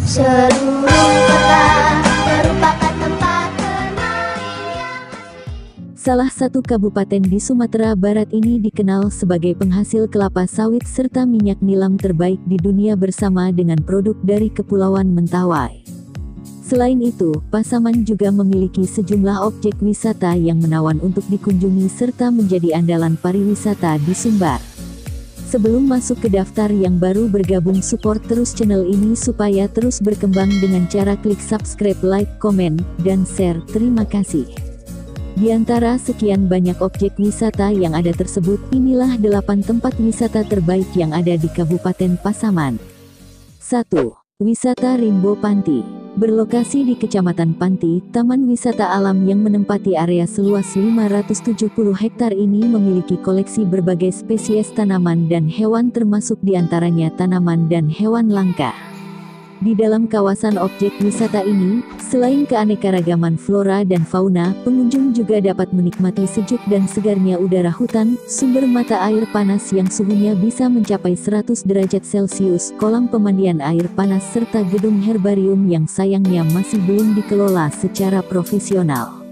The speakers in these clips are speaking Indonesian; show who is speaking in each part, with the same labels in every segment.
Speaker 1: Seluruh kota merupakan tempat bermain yang asli.
Speaker 2: Salah satu kabupaten di Sumatera Barat ini dikenal sebagai penghasil kelapa sawit serta minyak nilam terbaik di dunia bersama dengan produk dari Kepulauan Mentawai. Selain itu, Pasaman juga memiliki sejumlah objek wisata yang menawan untuk dikunjungi serta menjadi andalan pariwisata di Sumbar. Sebelum masuk ke daftar yang baru bergabung, support terus channel ini supaya terus berkembang dengan cara klik subscribe, like, komen, dan share. Terima kasih. Di antara sekian banyak objek wisata yang ada tersebut, inilah 8 tempat wisata terbaik yang ada di Kabupaten Pasaman. 1. Wisata Rimbo Panti. Berlokasi di Kecamatan Panti, Taman Wisata Alam yang menempati area seluas 570 hektar ini memiliki koleksi berbagai spesies tanaman dan hewan, termasuk diantaranya tanaman dan hewan langka. Di dalam kawasan objek wisata ini, selain keanekaragaman flora dan fauna, pengunjung juga dapat menikmati sejuk dan segarnya udara hutan, sumber mata air panas yang suhunya bisa mencapai 100 derajat Celcius, kolam pemandian air panas serta gedung herbarium yang sayangnya masih belum dikelola secara profesional.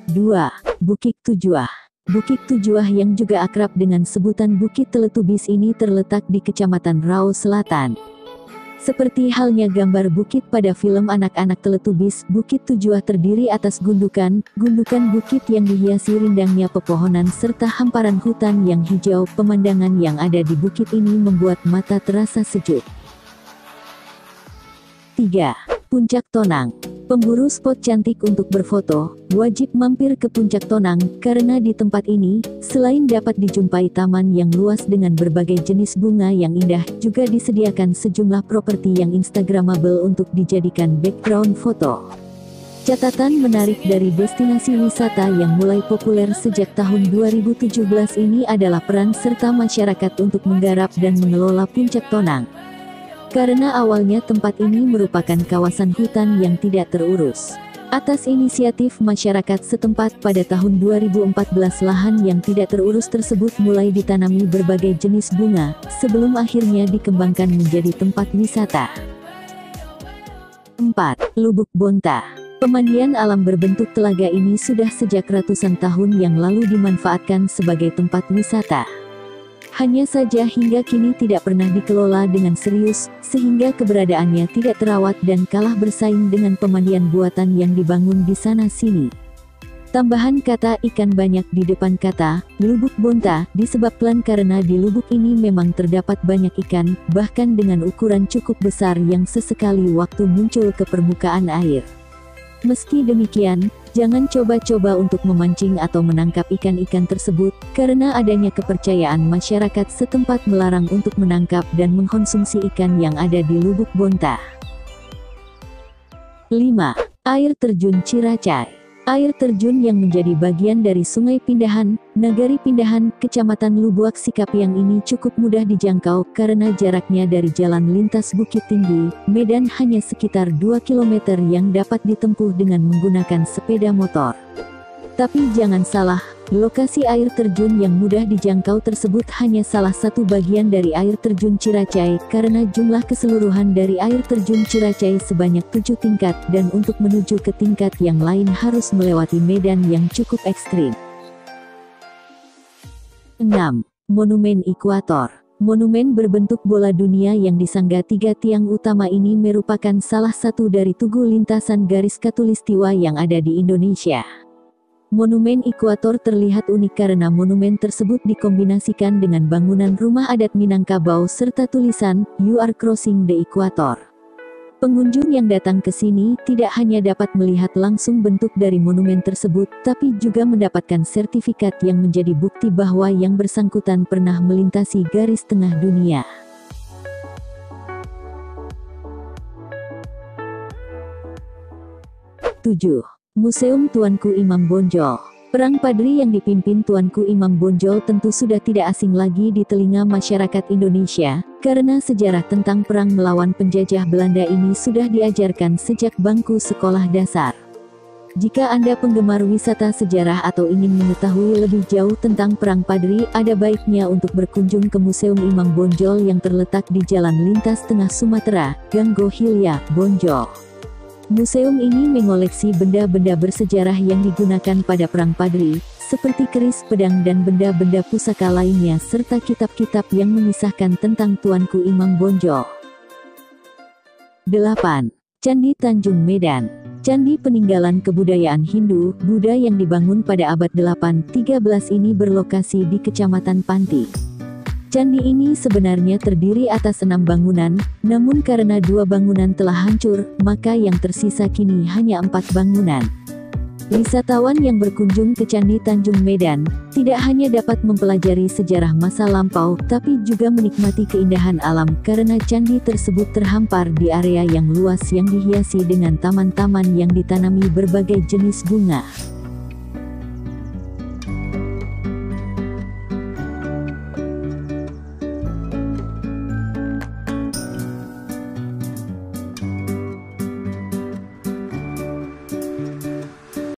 Speaker 2: 2. Bukit Tujuah. Bukit Tujuah yang juga akrab dengan sebutan Bukit Teletubis ini terletak di Kecamatan Rau Selatan. Seperti halnya gambar bukit pada film anak-anak Teletubis, Bukit Tujuah terdiri atas gundukan bukit yang dihiasi rindangnya pepohonan serta hamparan hutan yang hijau. Pemandangan yang ada di bukit ini membuat mata terasa sejuk. 3. Puncak Tonang. Pemburu spot cantik untuk berfoto, wajib mampir ke Puncak Tonang, karena di tempat ini, selain dapat dijumpai taman yang luas dengan berbagai jenis bunga yang indah, juga disediakan sejumlah properti yang instagramable untuk dijadikan background foto. Catatan menarik dari destinasi wisata yang mulai populer sejak tahun 2017 ini adalah peran serta masyarakat untuk menggarap dan mengelola Puncak Tonang. Karena awalnya tempat ini merupakan kawasan hutan yang tidak terurus. Atas inisiatif masyarakat setempat pada tahun 2014, lahan yang tidak terurus tersebut mulai ditanami berbagai jenis bunga, sebelum akhirnya dikembangkan menjadi tempat wisata. 4. Lubuk Bonta. Pemandian alam berbentuk telaga ini sudah sejak ratusan tahun yang lalu dimanfaatkan sebagai tempat wisata. Hanya saja hingga kini tidak pernah dikelola dengan serius, sehingga keberadaannya tidak terawat dan kalah bersaing dengan pemandian buatan yang dibangun di sana-sini. Tambahan kata ikan banyak di depan kata Lubuk Bonta disebabkan karena di lubuk ini memang terdapat banyak ikan, bahkan dengan ukuran cukup besar yang sesekali waktu muncul ke permukaan air. Meski demikian, jangan coba-coba untuk memancing atau menangkap ikan-ikan tersebut, karena adanya kepercayaan masyarakat setempat melarang untuk menangkap dan mengkonsumsi ikan yang ada di Lubuk Bonta. 5. Air Terjun Ciracai. Air terjun yang menjadi bagian dari Sungai Pindahan, Nagari Pindahan, Kecamatan Lubuak Sikapiang ini cukup mudah dijangkau karena jaraknya dari jalan lintas Bukit Tinggi, Medan hanya sekitar 2 km yang dapat ditempuh dengan menggunakan sepeda motor. Tapi jangan salah, lokasi air terjun yang mudah dijangkau tersebut hanya salah satu bagian dari air terjun Ciracai, karena jumlah keseluruhan dari air terjun Ciracai sebanyak 7 tingkat, dan untuk menuju ke tingkat yang lain harus melewati medan yang cukup ekstrim. 6. Monumen Ekuator. Monumen berbentuk bola dunia yang disangga 3 tiang utama ini merupakan salah satu dari tugu lintasan garis khatulistiwa yang ada di Indonesia. Monumen Ekuator terlihat unik karena monumen tersebut dikombinasikan dengan bangunan rumah adat Minangkabau serta tulisan, "You are crossing the equator." Pengunjung yang datang ke sini tidak hanya dapat melihat langsung bentuk dari monumen tersebut, tapi juga mendapatkan sertifikat yang menjadi bukti bahwa yang bersangkutan pernah melintasi garis tengah dunia. 7. Museum Tuanku Imam Bonjol. Perang Padri yang dipimpin Tuanku Imam Bonjol tentu sudah tidak asing lagi di telinga masyarakat Indonesia, karena sejarah tentang perang melawan penjajah Belanda ini sudah diajarkan sejak bangku sekolah dasar. Jika Anda penggemar wisata sejarah atau ingin mengetahui lebih jauh tentang Perang Padri, ada baiknya untuk berkunjung ke Museum Imam Bonjol yang terletak di Jalan Lintas Tengah Sumatera, Gang Gohilya, Bonjol. Museum ini mengoleksi benda-benda bersejarah yang digunakan pada Perang Padri, seperti keris pedang dan benda-benda pusaka lainnya serta kitab-kitab yang mengisahkan tentang Tuanku Imam Bonjol. 8. Candi Tanjung Medan. Candi peninggalan kebudayaan Hindu, Buddha yang dibangun pada abad 8-13 ini berlokasi di Kecamatan Panti. Candi ini sebenarnya terdiri atas 6 bangunan, namun karena 2 bangunan telah hancur, maka yang tersisa kini hanya 4 bangunan. Wisatawan yang berkunjung ke Candi Tanjung Medan, tidak hanya dapat mempelajari sejarah masa lampau, tapi juga menikmati keindahan alam karena candi tersebut terhampar di area yang luas yang dihiasi dengan taman-taman yang ditanami berbagai jenis bunga.